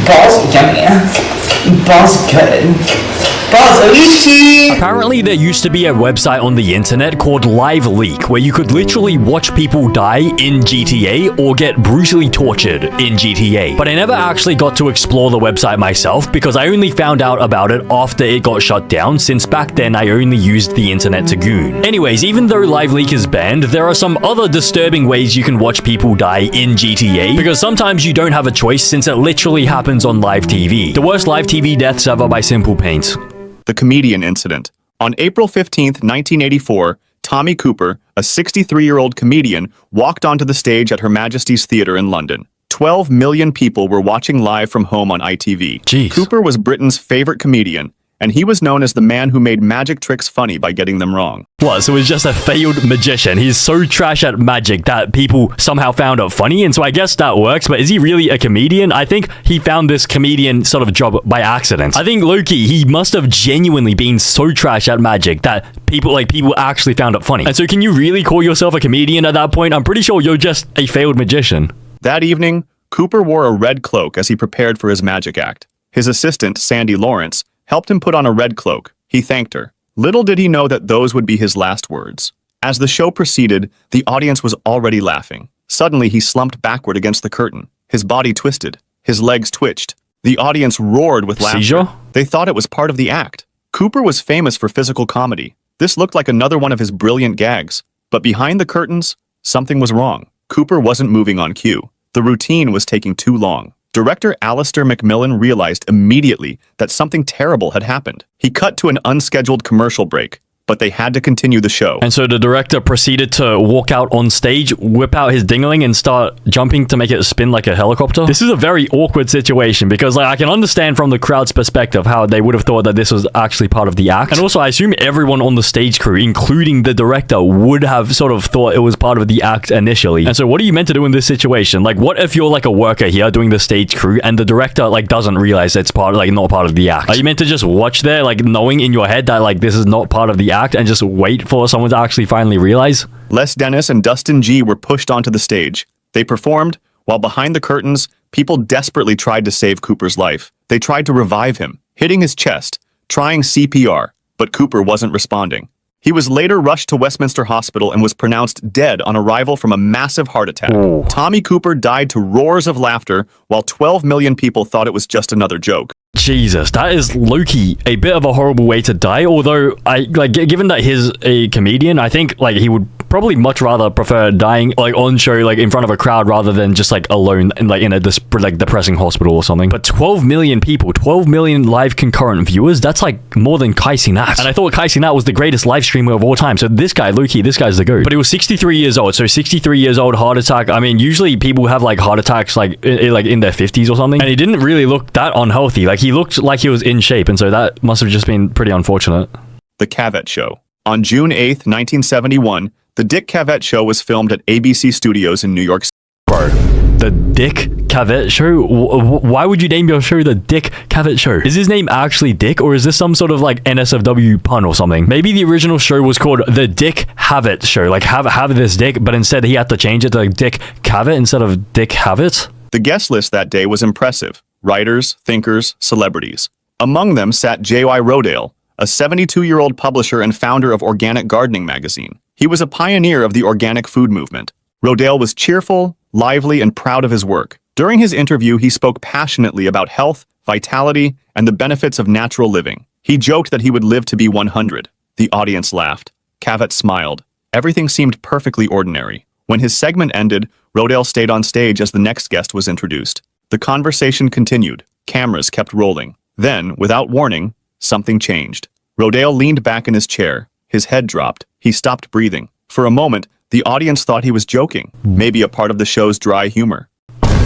Balls, yummy. Balls good. Balls, oishi. Apparently, there used to be a website on the internet called Live Leak where you could literally watch people die in GTA or get brutally tortured in GTA. But I never actually got to explore the website myself because I only found out about it after it got shut down, since back then I only used the internet to goon. Anyways, even though Live Leak is banned, there are some other disturbing ways you can watch people die in GTA, because sometimes you don't have a choice since it literally happens on live TV. The worst live TV deaths ever by Simple Paint. The comedian incident. On April 15th, 1984, Tommy Cooper, a 63-year-old comedian, walked onto the stage at Her Majesty's Theatre in London. 12 million people were watching live from home on ITV. Jeez. Cooper was Britain's favorite comedian, and he was known as the man who made magic tricks funny by getting them wrong. What, so he's just a failed magician? He's so trash at magic that people somehow found it funny, and so I guess that works, but is he really a comedian? I think he found this comedian sort of job by accident. I think low-key, he must have genuinely been so trash at magic that people actually found it funny. And so can you really call yourself a comedian at that point? I'm pretty sure you're just a failed magician. That evening, Cooper wore a red cloak as he prepared for his magic act. His assistant, Sandy Lawrence, helped him put on a red cloak. He thanked her. Little did he know that those would be his last words. As the show proceeded, the audience was already laughing. Suddenly, he slumped backward against the curtain. His body twisted. His legs twitched. The audience roared with laughter. Seizure? They thought it was part of the act. Cooper was famous for physical comedy. This looked like another one of his brilliant gags. But behind the curtains, something was wrong. Cooper wasn't moving on cue. The routine was taking too long. Director Alistair McMillan realized immediately that something terrible had happened. He cut to an unscheduled commercial break, but they had to continue the show. And so the director proceeded to walk out on stage, whip out his dingling, and start jumping to make it spin like a helicopter. This is a very awkward situation because I can understand from the crowd's perspective how they would have thought that this was actually part of the act. And also, I assume everyone on the stage crew, including the director, would have sort of thought it was part of the act initially. And so what are you meant to do in this situation? Like, what if you're like a worker here doing the stage crew and the director doesn't realize it's not part of the act? Are you meant to just watch there, knowing in your head that this is not part of the act, and just wait for someone to actually finally realize? Les Dennis and Dustin G were pushed onto the stage. They performed, while behind the curtains, people desperately tried to save Cooper's life. They tried to revive him, hitting his chest, trying CPR, but Cooper wasn't responding. He was later rushed to Westminster Hospital and was pronounced dead on arrival from a massive heart attack. Ooh. Tommy Cooper died to roars of laughter, while 12 million people thought it was just another joke. Jesus, that is low-key a bit of a horrible way to die, although given that he's a comedian, I think he would probably much rather prefer dying on show in front of a crowd rather than just alone in a depressing hospital or something. But 12 million people, 12 million live concurrent viewers, that's more than Kai Cenat. And I thought Kai Cenat was the greatest live streamer of all time, so this guy, low-key, this guy's the GOAT. But he was 63 years old, so 63 years old, heart attack. I mean, usually people have heart attacks in their 50s or something, and he didn't really look that unhealthy. He looked like he was in shape, and so that must have just been pretty unfortunate. The Cavett Show. On June 8th, 1971, The Dick Cavett Show was filmed at ABC Studios in New York City. Bro, The Dick Cavett Show? Why would you name your show The Dick Cavett Show? Is his name actually Dick, or is this some sort of NSFW pun or something? Maybe the original show was called The Dick Cavett Show, have this dick, but instead he had to change it to Dick Cavett instead of Dick Cavett? The guest list that day was impressive. Writers, thinkers, celebrities. Among them sat J.Y. Rodale, a 72-year-old publisher and founder of Organic Gardening magazine. He was a pioneer of the organic food movement. Rodale was cheerful, lively, and proud of his work. During his interview, he spoke passionately about health, vitality, and the benefits of natural living. He joked that he would live to be 100. The audience laughed. Cavett smiled. Everything seemed perfectly ordinary. When his segment ended, Rodale stayed on stage as the next guest was introduced. The conversation continued. Cameras kept rolling. Then, without warning, something changed. Rodale leaned back in his chair. His head dropped. He stopped breathing. For a moment, the audience thought he was joking, maybe a part of the show's dry humor.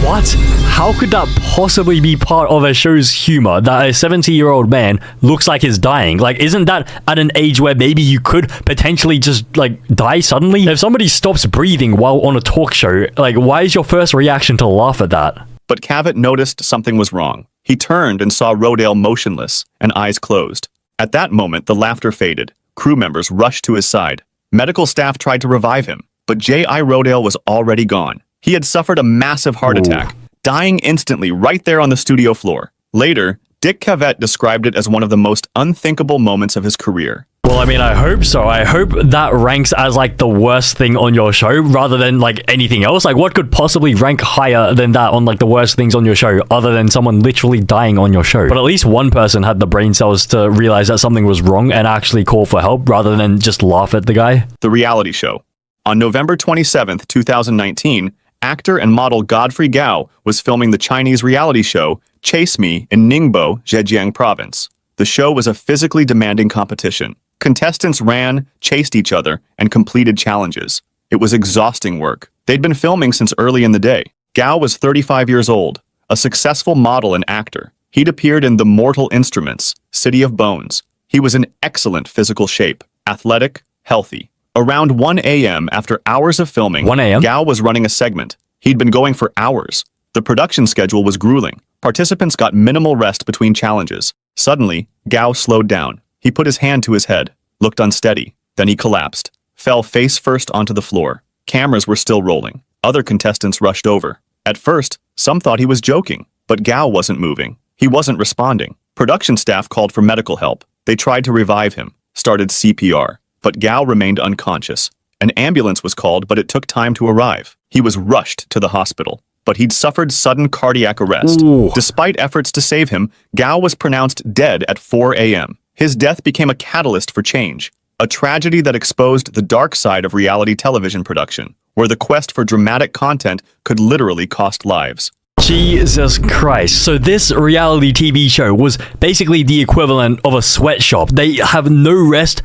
What? How could that possibly be part of a show's humor that a 70-year-old man looks like he's dying? Isn't that at an age where maybe you could potentially just, die suddenly? If somebody stops breathing while on a talk show, why is your first reaction to laugh at that? But Cavett noticed something was wrong. He turned and saw Rodale motionless and eyes closed. At that moment, the laughter faded. Crew members rushed to his side. Medical staff tried to revive him, but J.I. Rodale was already gone. He had suffered a massive heart attack, dying instantly right there on the studio floor. Later, Dick Cavett described it as one of the most unthinkable moments of his career. Well, I mean, I hope so. I hope that ranks as like the worst thing on your show rather than like anything else. Like, what could possibly rank higher than that on like the worst things on your show other than someone literally dying on your show? But at least one person had the brain cells to realize that something was wrong and actually call for help rather than just laugh at the guy. The reality show. On November 27th, 2019, actor and model Godfrey Gao was filming the Chinese reality show Chase Me in Ningbo, Zhejiang Province. The show was a physically demanding competition. Contestants ran, chased each other, and completed challenges. It was exhausting work. They'd been filming since early in the day. Gao was 35 years old, a successful model and actor. He'd appeared in The Mortal Instruments, City of Bones. He was in excellent physical shape, athletic, healthy. Around 1 a.m. after hours of filming, 1 a.m.? Gao was running a segment. He'd been going for hours. The production schedule was grueling. Participants got minimal rest between challenges. Suddenly, Gao slowed down. He put his hand to his head, looked unsteady. Then he collapsed, fell face first onto the floor. Cameras were still rolling. Other contestants rushed over. At first, some thought he was joking, but Gao wasn't moving. He wasn't responding. Production staff called for medical help. They tried to revive him, started CPR, but Gao remained unconscious. An ambulance was called, but it took time to arrive. He was rushed to the hospital, but he'd suffered sudden cardiac arrest. Ooh. Despite efforts to save him, Gao was pronounced dead at 4 a.m. His death became a catalyst for change, a tragedy that exposed the dark side of reality television production, where the quest for dramatic content could literally cost lives. Jesus Christ. So this reality TV show was basically the equivalent of a sweatshop. They have no rest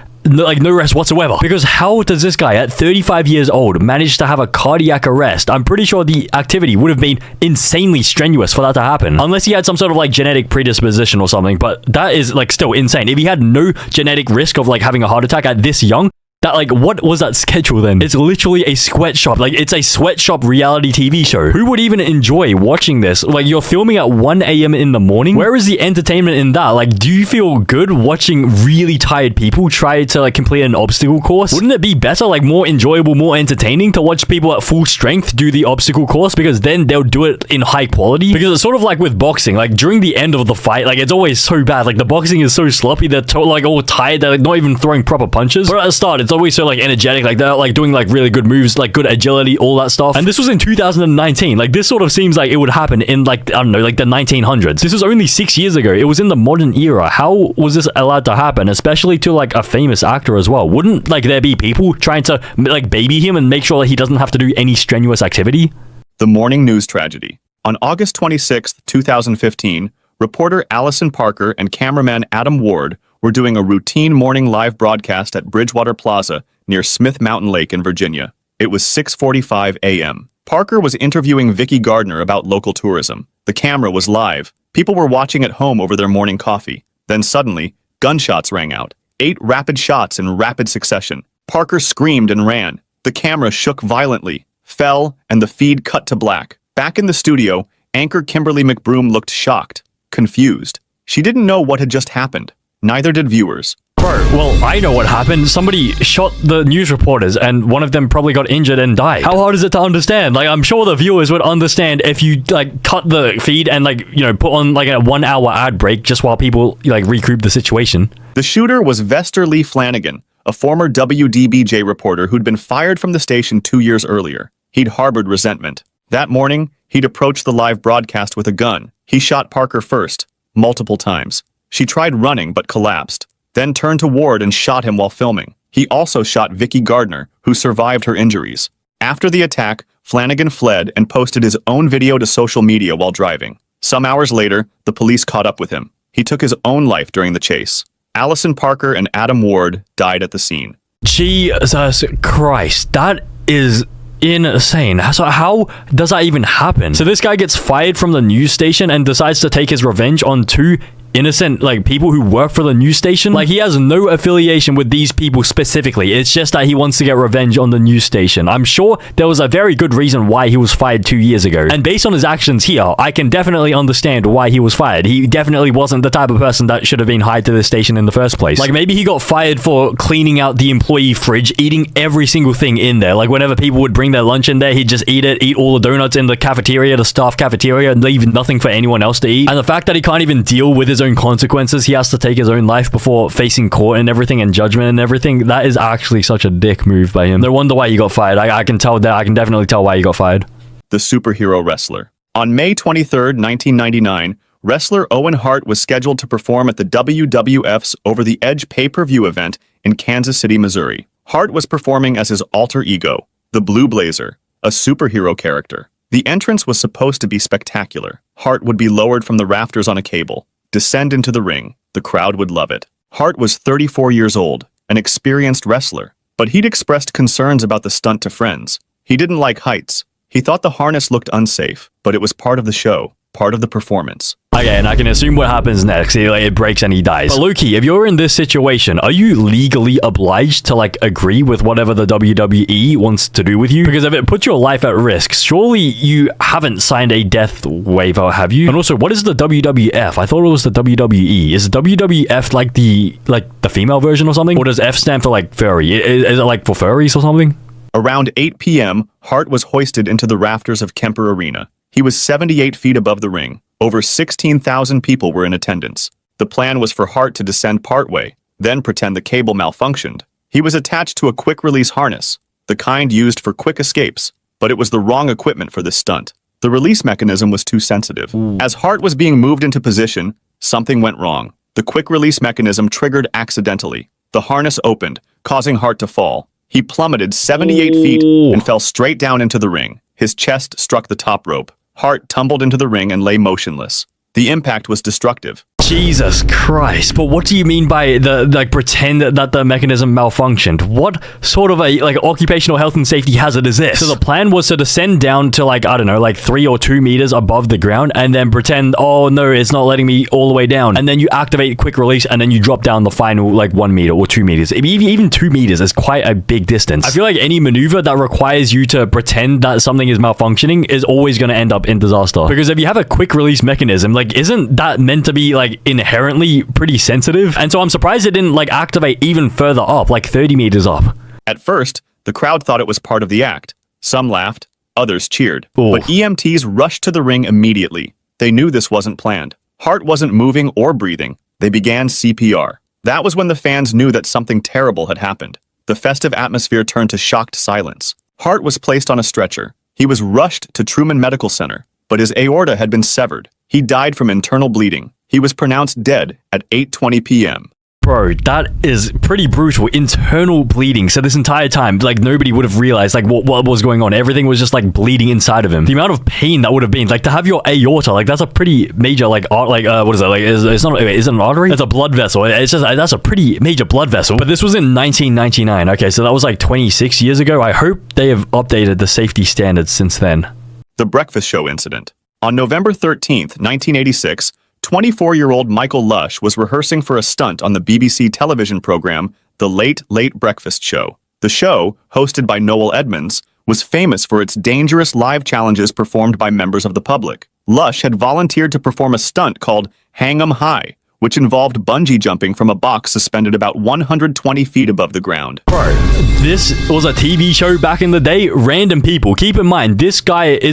whatsoever. Because how does this guy at 35 years old manage to have a cardiac arrest? I'm pretty sure the activity would have been insanely strenuous for that to happen. Unless he had some sort of like genetic predisposition or something, but that is like still insane. If he had no genetic risk of like having a heart attack at this young, that like, what was that schedule then? It's literally a sweatshop. Like, it's a sweatshop reality TV show. Who would even enjoy watching this? Like, you're filming at 1 a.m. in the morning? Where is the entertainment in that? Like, do you feel good watching really tired people try to like complete an obstacle course? Wouldn't it be better, like more enjoyable, more entertaining to watch people at full strength do the obstacle course? Because then they'll do it in high quality. Because it's sort of like with boxing. Like, during the end of the fight, like, it's always so bad. Like, the boxing is so sloppy. They're like all tired. They're like, not even throwing proper punches. But at the start, it's always so like energetic, like they're like doing like really good moves, like good agility, all that stuff. And this was in 2019. Like, this sort of seems like it would happen in like, I don't know, like the 1900s. This was only 6 years ago. It was in the modern era. How was this allowed to happen, especially to like a famous actor as well? Wouldn't like there be people trying to like baby him and make sure that he doesn't have to do any strenuous activity? The morning news tragedy. On August 26, 2015, reporter Allison Parker and cameraman Adam Ward were doing a routine morning live broadcast at Bridgewater Plaza near Smith Mountain Lake in Virginia. It was 6:45 a.m. Parker was interviewing Vicky Gardner about local tourism. The camera was live. People were watching at home over their morning coffee. Then suddenly, gunshots rang out. 8 rapid shots in rapid succession. Parker screamed and ran. The camera shook violently, fell, and the feed cut to black. Back in the studio, anchor Kimberly McBroom looked shocked, confused. She didn't know what had just happened. Neither did viewers. Bro, well, I know what happened. Somebody shot the news reporters and one of them probably got injured and died. How hard is it to understand? Like, I'm sure the viewers would understand if you like cut the feed and like, you know, put on like a 1 hour ad break just while people like recoup the situation. The shooter was Vester Lee Flanagan, a former WDBJ reporter who'd been fired from the station 2 years earlier. He'd harbored resentment. That morning, he'd approached the live broadcast with a gun. He shot Parker first, multiple times. She tried running but collapsed, then turned to Ward and shot him while filming. He also shot Vicky Gardner, who survived her injuries. After the attack, Flanagan fled and posted his own video to social media while driving. Some hours later, the police caught up with him. He took his own life during the chase. Allison Parker and Adam Ward died at the scene. Jesus Christ, that is insane. So how does that even happen? So this guy gets fired from the news station and decides to take his revenge on 2 innocent like people who work for the news station. Like he has no affiliation with these people specifically. It's just that he wants to get revenge on the news station. I'm sure there was a very good reason why he was fired 2 years ago. And based on his actions here, I can definitely understand why he was fired. He definitely wasn't the type of person that should have been hired to the station in the first place. Like maybe he got fired for cleaning out the employee fridge, eating every single thing in there. Like whenever people would bring their lunch in there, he'd just eat all the donuts in the cafeteria, the staff cafeteria, and leave nothing for anyone else to eat. And the fact that he can't even deal with his own consequences, he has to take his own life before facing court and everything and judgment and everything, that is actually such a dick move by him. No wonder why he got fired. I can tell that. I can definitely tell why he got fired. The superhero wrestler. On May 23, 1999, wrestler Owen Hart was scheduled to perform at the WWF's Over the Edge pay-per-view event in Kansas City, Missouri. Hart was performing as his alter ego, the Blue Blazer, a superhero character. The entrance was supposed to be spectacular. Hart would be lowered from the rafters on a cable, descend into the ring. The crowd would love it. Hart was 34 years old, an experienced wrestler, but he'd expressed concerns about the stunt to friends. He didn't like heights. He thought the harness looked unsafe, but it was part of the show, part of the performance. Okay, and I can assume what happens next. It breaks and he dies. But Loki, if you're in this situation, are you legally obliged to like agree with whatever the WWE wants to do with you? Because if it puts your life at risk, surely you haven't signed a death waiver, have you? And also, what is the WWF? I thought it was the WWE. Is WWF like the female version or something? Or does F stand for like furry? Is it like for furries or something? Around 8 p.m., Hart was hoisted into the rafters of Kemper Arena. He was 78 feet above the ring. Over 16,000 people were in attendance. The plan was for Hart to descend partway, then pretend the cable malfunctioned. He was attached to a quick-release harness, the kind used for quick escapes, but it was the wrong equipment for this stunt. The release mechanism was too sensitive. As Hart was being moved into position, something went wrong. The quick-release mechanism triggered accidentally. The harness opened, causing Hart to fall. He plummeted 78 feet and fell straight down into the ring. His chest struck the top rope. Hart tumbled into the ring and lay motionless. The impact was destructive. Jesus Christ. But what do you mean by the pretend that the mechanism malfunctioned? What sort of a occupational health and safety hazard is this? So the plan was to descend down to I don't know, 3 or 2 meters above the ground and then pretend, oh no, it's not letting me all the way down. And then you activate quick release and then you drop down the final 1 meter or 2 meters. Even 2 meters is quite a big distance. I feel like any maneuver that requires you to pretend that something is malfunctioning is always going to end up in disaster. Because if you have a quick release mechanism, isn't that meant to be inherently pretty sensitive? And so I'm surprised it didn't activate even further up, 30 meters up. At first, the crowd thought it was part of the act. Some laughed, others cheered. Ooh. But EMTs rushed to the ring immediately. They knew this wasn't planned. Hart wasn't moving or breathing. They began CPR. That was when the fans knew that something terrible had happened. The festive atmosphere turned to shocked silence. Hart was placed on a stretcher. He was rushed to Truman Medical Center, but his aorta had been severed. He died from internal bleeding. He was pronounced dead at 8:20 p.m. Bro, that is pretty brutal. Internal bleeding. So this entire time, nobody would have realized, what was going on. Everything was just, bleeding inside of him. The amount of pain that would have been, to have your aorta, that's a pretty major, what is it? Is it an artery? It's a blood vessel. It's just, that's a pretty major blood vessel. But this was in 1999. Okay, so that was, 26 years ago. I hope they have updated the safety standards since then. The Breakfast Show incident. On November 13th, 1986, 24-year-old Michael Lush was rehearsing for a stunt on the BBC television program The Late Late Breakfast Show. The show, hosted by Noel Edmonds, was famous for its dangerous live challenges performed by members of the public. Lush had volunteered to perform a stunt called Hang 'em High, which involved bungee jumping from a box suspended about 120 feet above the ground. Bro, this was a TV show back in the day. Random people. Keep in mind, is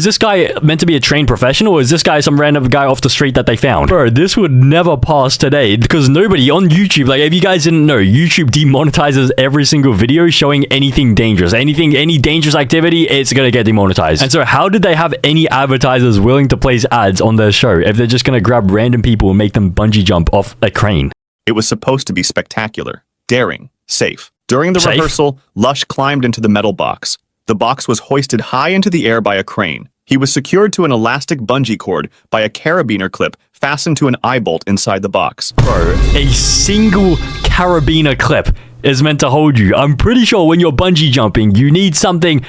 this guy meant to be a trained professional, or is this guy some random guy off the street that they found? Bro, this would never pass today, because nobody on YouTube, if you guys didn't know, YouTube demonetizes every single video showing anything dangerous. Any dangerous activity, it's gonna get demonetized. And so how did they have any advertisers willing to place ads on their show if they're just gonna grab random people and make them bungee jump off a crane? It was supposed to be spectacular, daring, safe. During the rehearsal, Lush climbed into the metal box. The box was hoisted high into the air by a crane. He was secured to an elastic bungee cord by a carabiner clip fastened to an eye bolt inside the box. Bro, a single carabiner clip is meant to hold you. I'm pretty sure when you're bungee jumping, you need something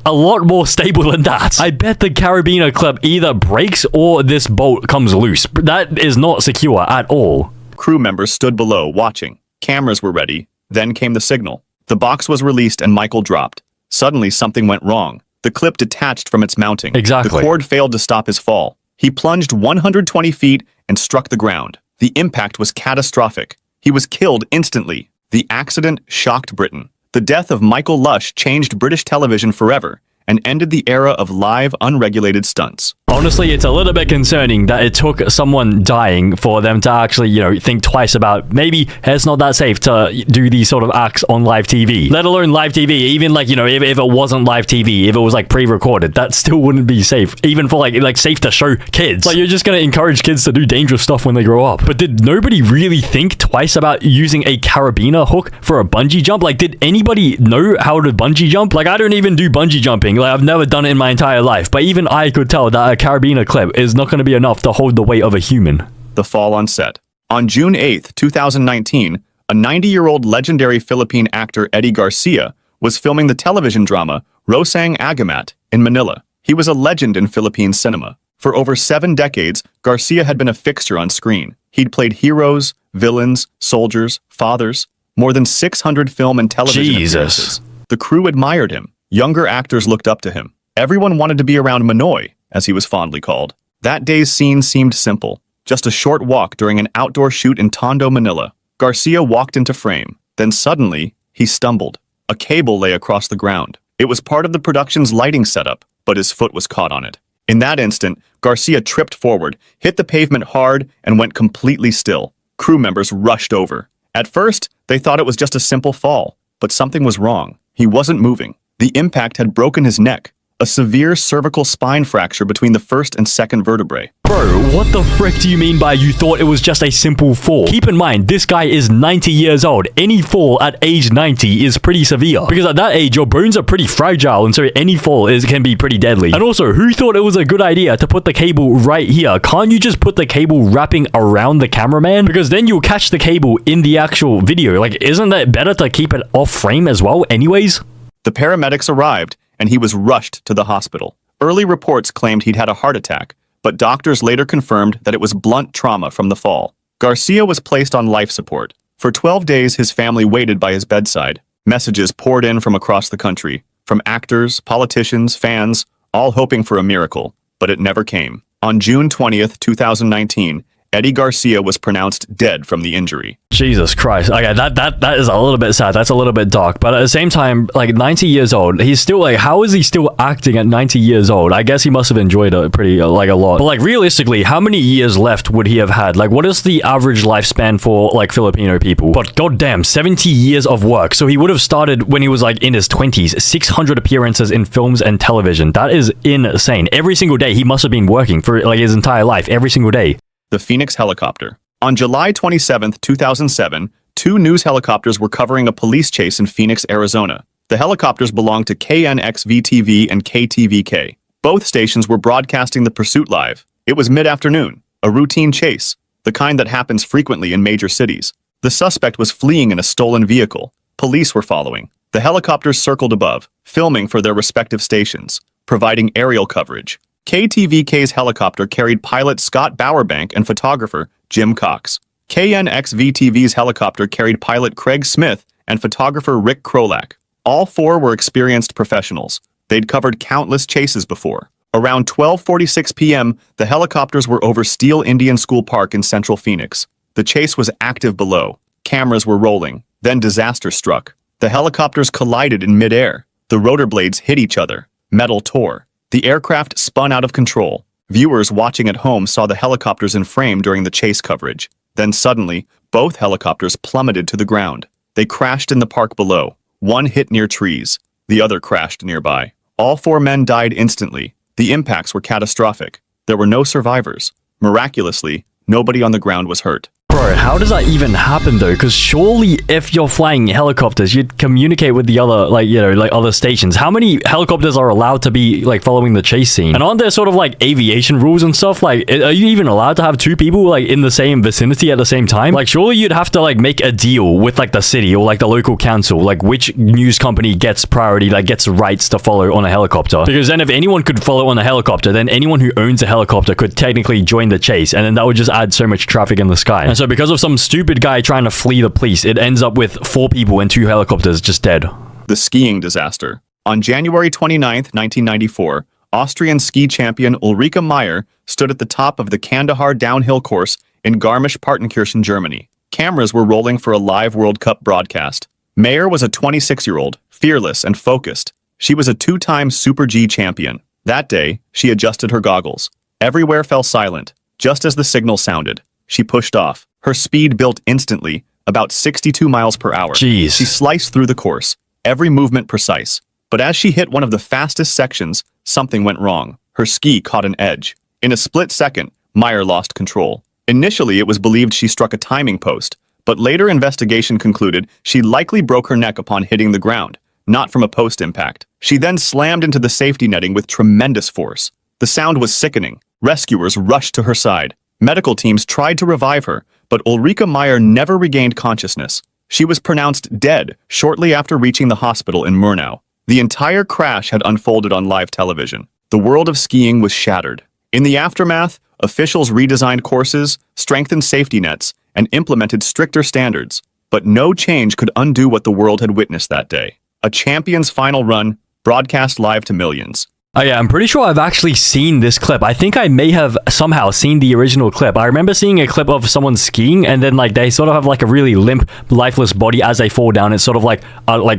a lot more stable than that. I bet the carabiner clip either breaks or this bolt comes loose. That is not secure at all. Crew members stood below, watching. Cameras were ready. Then came the signal. The box was released and Michael dropped. Suddenly, something went wrong. The clip detached from its mounting. Exactly. The cord failed to stop his fall. He plunged 120 feet and struck the ground. The impact was catastrophic. He was killed instantly. The accident shocked Britain. The death of Michael Lush changed British television forever and ended the era of live, unregulated stunts. Honestly, it's a little bit concerning that it took someone dying for them to actually, think twice about maybe it's not that safe to do these sort of acts on live TV. Let alone live TV, even if it wasn't live TV, if it was pre-recorded, that still wouldn't be safe. Even for safe to show kids. You're just gonna encourage kids to do dangerous stuff when they grow up. But did nobody really think twice about using a carabiner hook for a bungee jump? Did anybody know how to bungee jump? I don't even do bungee jumping. I've never done it in my entire life, but even I could tell that a carabiner clip is not going to be enough to hold the weight of a human. The fall on set. On June 8th, 2019, a 90-year-old legendary Philippine actor Eddie Garcia was filming the television drama Rosang Agamat in Manila. He was a legend in Philippine cinema. For over 7 decades, Garcia had been a fixture on screen. He'd played heroes, villains, soldiers, fathers, more than 600 film and television appearances. The crew admired him. Younger actors looked up to him. Everyone wanted to be around Manoy, as he was fondly called. That day's scene seemed simple. Just a short walk during an outdoor shoot in Tondo, Manila. Garcia walked into frame. Then suddenly, he stumbled. A cable lay across the ground. It was part of the production's lighting setup, but his foot was caught on it. In that instant, Garcia tripped forward, hit the pavement hard, and went completely still. Crew members rushed over. At first, they thought it was just a simple fall, but something was wrong. He wasn't moving. The impact had broken his neck, a severe cervical spine fracture between the first and second vertebrae. Bro, what the frick do you mean by you thought it was just a simple fall? Keep in mind, this guy is 90 years old. Any fall at age 90 is pretty severe. Because at that age, your bones are pretty fragile, and so any fall can be pretty deadly. And also, who thought it was a good idea to put the cable right here? Can't you just put the cable wrapping around the cameraman? Because then you'll catch the cable in the actual video. Isn't that better to keep it off frame as well anyways? The paramedics arrived, and he was rushed to the hospital. Early reports claimed he'd had a heart attack, but doctors later confirmed that it was blunt trauma from the fall. Garcia was placed on life support. For 12 days, his family waited by his bedside. Messages poured in from across the country, from actors, politicians, fans, all hoping for a miracle, but it never came. On June 20th, 2019, Eddie Garcia was pronounced dead from the injury. Jesus Christ. Okay, that is a little bit sad. That's a little bit dark. But at the same time, 90 years old, he's still how is he still acting at 90 years old? I guess he must have enjoyed it pretty a lot. But realistically, how many years left would he have had? What is the average lifespan for Filipino people? But goddamn, 70 years of work. So he would have started when he was in his 20s, 600 appearances in films and television. That is insane. Every single day he must have been working for his entire life, every single day. The Phoenix helicopter. On July 27, 2007, 2 news helicopters were covering a police chase in Phoenix, Arizona. The helicopters belonged to KNX-VTV and KTVK. Both stations were broadcasting the pursuit live. It was mid-afternoon, a routine chase, the kind that happens frequently in major cities. The suspect was fleeing in a stolen vehicle. Police were following. The helicopters circled above, filming for their respective stations, providing aerial coverage. KTVK's helicopter carried pilot Scott Bowerbank and photographer Jim Cox. KNX-VTV's helicopter carried pilot Craig Smith and photographer Rick Krolak. All 4 were experienced professionals. They'd covered countless chases before. Around 12:46 p.m., the helicopters were over Steele Indian School Park in central Phoenix. The chase was active below. Cameras were rolling. Then disaster struck. The helicopters collided in midair. The rotor blades hit each other. Metal tore. The aircraft spun out of control. Viewers watching at home saw the helicopters in frame during the chase coverage. Then suddenly, both helicopters plummeted to the ground. They crashed in the park below. One hit near trees. The other crashed nearby. All 4 men died instantly. The impacts were catastrophic. There were no survivors. Miraculously, nobody on the ground was hurt. Bro, Bro, how does that even happen though? Because surely if you're flying helicopters, you'd communicate with the other, like, you know, like other stations. How many helicopters are allowed to be like following the chase scene? And aren't there sort of like aviation rules and stuff? Like, are you even allowed to have two people like in the same vicinity at the same time? Like, surely you'd have to like make a deal with like the city or like the local council, like which news company gets priority, like gets rights to follow on a helicopter. Because then if anyone could follow on a helicopter, then anyone who owns a helicopter could technically join the chase, and then that would just add so much traffic in the sky. And so because of some stupid guy trying to flee the police, it ends up with 4 people and 2 helicopters just dead. The skiing disaster. On January 29, 1994, Austrian ski champion Ulrike Meyer stood at the top of the Kandahar downhill course in Garmisch-Partenkirchen, Germany. Cameras were rolling for a live World Cup broadcast. Meyer was a 26-year-old, fearless and focused. She was a 2-time Super G champion. That day, she adjusted her goggles. Everywhere fell silent. Just as the signal sounded, she pushed off. Her speed built instantly, about 62 miles per hour. Jeez. She sliced through the course, every movement precise. But as she hit one of the fastest sections, something went wrong. Her ski caught an edge. In a split second, Meyer lost control. Initially, it was believed she struck a timing post, but later investigation concluded she likely broke her neck upon hitting the ground, not from a post impact. She then slammed into the safety netting with tremendous force. The sound was sickening. Rescuers rushed to her side. Medical teams tried to revive her, but Ulrike Meyer never regained consciousness. She was pronounced dead shortly after reaching the hospital in Murnau. The entire crash had unfolded on live television. The world of skiing was shattered. In the aftermath, officials redesigned courses, strengthened safety nets, and implemented stricter standards. But no change could undo what the world had witnessed that day. A champion's final run, broadcast live to millions. Oh yeah, I'm pretty sure I've actually seen this clip. I think I may have somehow seen the original clip. I remember seeing a clip of someone skiing, and then like they sort of have like a really limp, lifeless body as they fall down. It's sort of like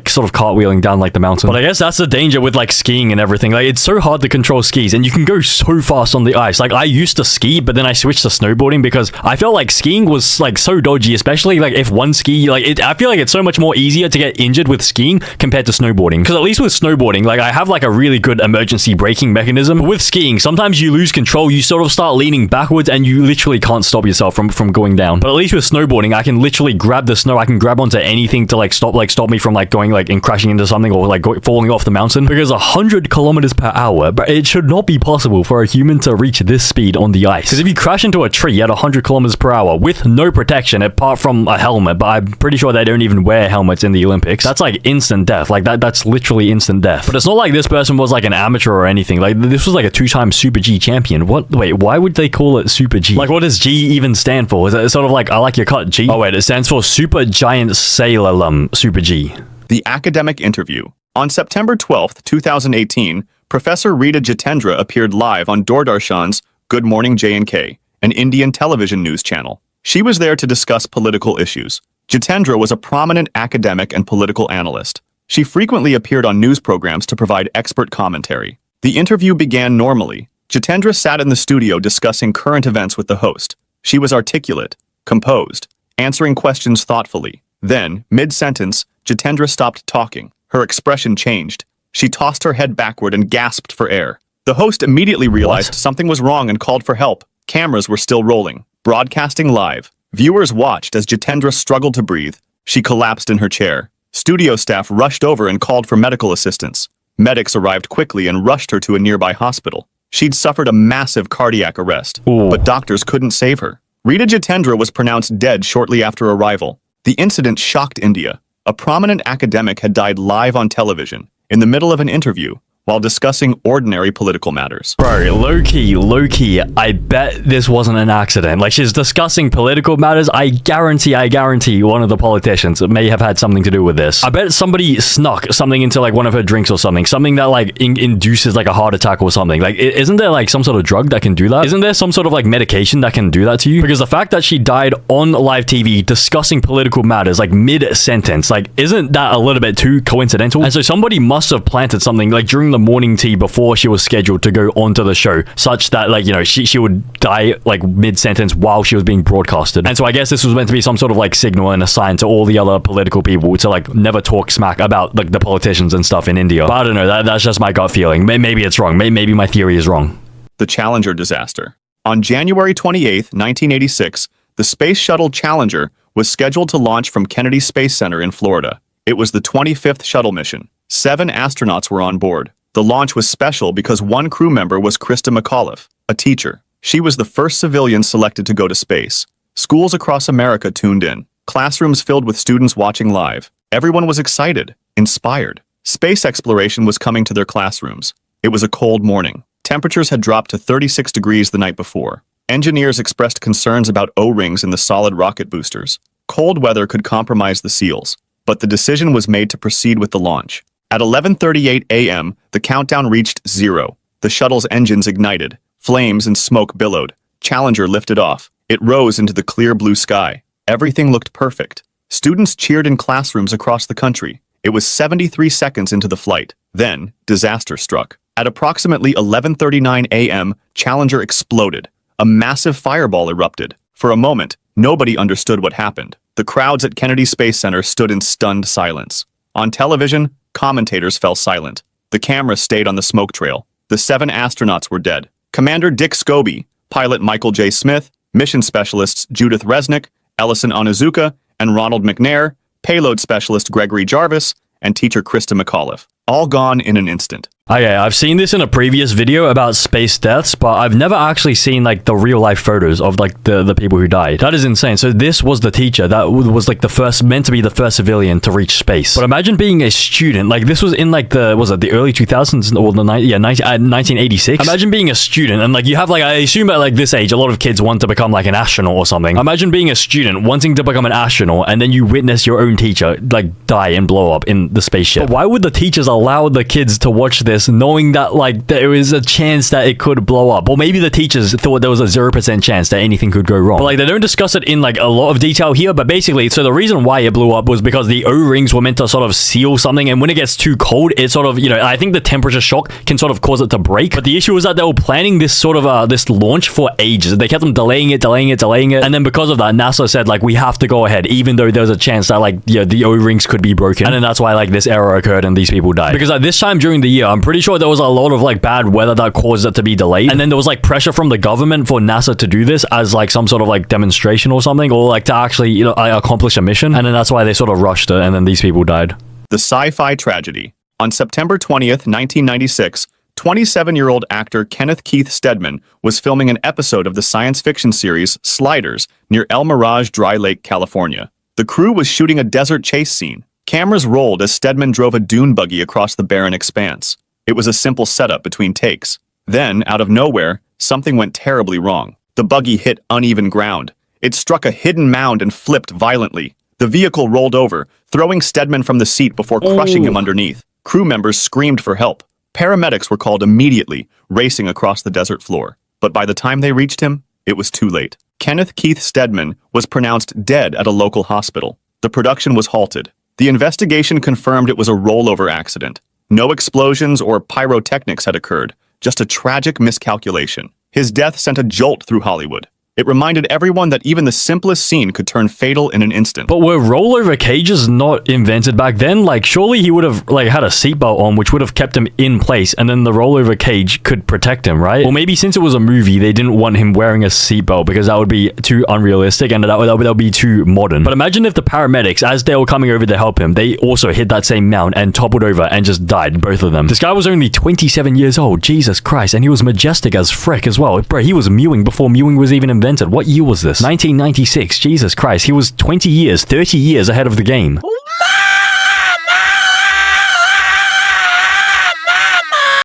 sort of cartwheeling down like the mountain. But I guess that's the danger with like skiing and everything. Like it's so hard to control skis, and you can go so fast on the ice. Like I used to ski, but then I switched to snowboarding because I felt like skiing was like so dodgy, especially like if one ski I feel like it's so much more easier to get injured with skiing compared to snowboarding. Because at least with snowboarding, like I have like a really good emergency braking mechanism. But with skiing, sometimes you lose control, you sort of start leaning backwards and you literally can't stop yourself from going down. But at least with snowboarding, I can literally grab the snow, I can grab onto anything to stop me from going and crashing into something or falling off the mountain. Because 100 kilometers per hour, but it should not be possible for a human to reach this speed on the ice. Because if you crash into a tree at 100 kilometers per hour with no protection apart from a helmet, but I'm pretty sure they don't even wear helmets in the Olympics, that's like instant death. Like that's literally instant death. But it's not like this person was like an amateur or anything. Like this was like a 2-time Super G champion. What? Wait, why would they call it Super G? Like what does G even stand for? Is it sort of like I like your cut G? Oh wait, it stands for Super Giant Slalom Super G. The academic interview. On September 12th, 2018, Professor Rita Jitendra appeared live on Doordarshan's Good Morning J&K, an Indian television news channel. She was there to discuss political issues. Jitendra was a prominent academic and political analyst. She frequently appeared on news programs to provide expert commentary. The interview began normally. Jitendra sat in the studio discussing current events with the host. She was articulate, composed, answering questions thoughtfully. Then, mid-sentence, Jitendra stopped talking. Her expression changed. She tossed her head backward and gasped for air. The host immediately realized something was wrong and called for help. Cameras were still rolling, broadcasting live. Viewers watched as Jitendra struggled to breathe. She collapsed in her chair. Studio staff rushed over and called for medical assistance. Medics arrived quickly and rushed her to a nearby hospital. She'd suffered a massive cardiac arrest, but doctors couldn't save her. Rita Jitendra was pronounced dead shortly after arrival. The incident shocked India. A prominent academic had died live on television, in the middle of an interview, while discussing ordinary political matters. Bro, low-key, I bet this wasn't an accident. Like, she's discussing political matters. I guarantee one of the politicians may have had something to do with this. I bet somebody snuck something into, like, one of her drinks or something. Something that, like, induces, like, a heart attack or something. Like, isn't there, like, some sort of drug that can do that? Isn't there some sort of, like, medication that can do that to you? Because the fact that she died on live TV discussing political matters, like, mid-sentence, like, isn't that a little bit too coincidental? And so somebody must have planted something, like, during the morning tea before she was scheduled to go onto the show, such that, like, you know, she would die like mid-sentence while she was being broadcasted. And so I guess this was meant to be some sort of like signal and a sign to all the other political people to like never talk smack about like the politicians and stuff in India. But I don't know, that's just my gut feeling. Maybe it's wrong. Maybe my theory is wrong. The Challenger disaster. On January 28, 1986, The Space Shuttle Challenger was scheduled to launch from Kennedy Space Center in Florida. It was the 25th shuttle mission. 7 astronauts were on board. The launch was special because one crew member was Krista McAuliffe, a teacher. She was the first civilian selected to go to space. Schools across America tuned in. Classrooms filled with students watching live. Everyone was excited, inspired. Space exploration was coming to their classrooms. It was a cold morning. Temperatures had dropped to 36 degrees the night before. Engineers expressed concerns about O-rings in the solid rocket boosters. Cold weather could compromise the seals, but the decision was made to proceed with the launch. At 11:38 a.m., the countdown reached 0. The shuttle's engines ignited. Flames and smoke billowed. Challenger lifted off. It rose into the clear blue sky. Everything looked perfect. Students cheered in classrooms across the country. It was 73 seconds into the flight. Then, disaster struck. At approximately 11:39 a.m., Challenger exploded. A massive fireball erupted. For a moment, nobody understood what happened. The crowds at Kennedy Space Center stood in stunned silence. On television, commentators fell silent. The camera stayed on the smoke trail. The 7 astronauts were dead. Commander Dick Scobie, pilot Michael J. Smith, mission specialists Judith Resnick, Ellison Onizuka, and Ronald McNair, payload specialist Gregory Jarvis, and teacher Krista McAuliffe. All gone in an instant. Okay, I've seen this in a previous video about space deaths, but I've never actually seen like the real life photos of like the people who died. That is insane. So this was the teacher that was like the first, meant to be the first civilian to reach space. But imagine being a student, like this was in like the, was it the early 2000s or the 1986? Imagine being a student and like you have like, I assume at like this age, a lot of kids want to become like an astronaut or something. Imagine being a student wanting to become an astronaut and then you witness your own teacher like die and blow up in the spaceship. But why would the teachers allow the kids to watch this knowing that like there is a chance that it could blow up? Or maybe the teachers thought there was a 0% chance that anything could go wrong. But like they don't discuss it in like a lot of detail here, but basically, so the reason why it blew up was because the O-rings were meant to sort of seal something, and when it gets too cold, it sort of, you know, I think the temperature shock can sort of cause it to break. But the issue was that they were planning this sort of this launch for ages. They kept them delaying it, and then because of that, NASA said like we have to go ahead, even though there's a chance that like, yeah, the O-rings could be broken, and then that's why like this error occurred and these people died. Because at this time during the year, I'm pretty sure there was a lot of like bad weather that caused it to be delayed, and then there was like pressure from the government for NASA to do this as like some sort of like demonstration or something, or like to actually, you know, accomplish a mission, and then that's why they sort of rushed it, and then these people died. The sci-fi tragedy. On September 20th, 1996, 27-year-old actor Kenneth Keith Stedman was filming an episode of the science fiction series Sliders near El Mirage Dry Lake, California. The crew was shooting a desert chase scene. Cameras rolled as Stedman drove a dune buggy across the barren expanse. It was a simple setup between takes. Then, out of nowhere, something went terribly wrong. The buggy hit uneven ground. It struck a hidden mound and flipped violently. The vehicle rolled over, throwing Stedman from the seat before crushing him underneath. Crew members screamed for help. Paramedics were called immediately, racing across the desert floor. But by the time they reached him, it was too late. Kenneth Keith Stedman was pronounced dead at a local hospital. The production was halted. The investigation confirmed it was a rollover accident. No explosions or pyrotechnics had occurred, just a tragic miscalculation. His death sent a jolt through Hollywood. It reminded everyone that even the simplest scene could turn fatal in an instant. But were rollover cages not invented back then? Like, surely he would have like had a seatbelt on, which would have kept him in place, and then the rollover cage could protect him, right? Or maybe since it was a movie, they didn't want him wearing a seatbelt because that would be too unrealistic and that would be too modern. But imagine if the paramedics, as they were coming over to help him, they also hit that same mound and toppled over and just died, both of them. This guy was only 27 years old, Jesus Christ, and he was majestic as frick as well. Bro, he was mewing before mewing was even invented. What year was this? 1996. Jesus Christ. He was 20 years, 30 years ahead of the game.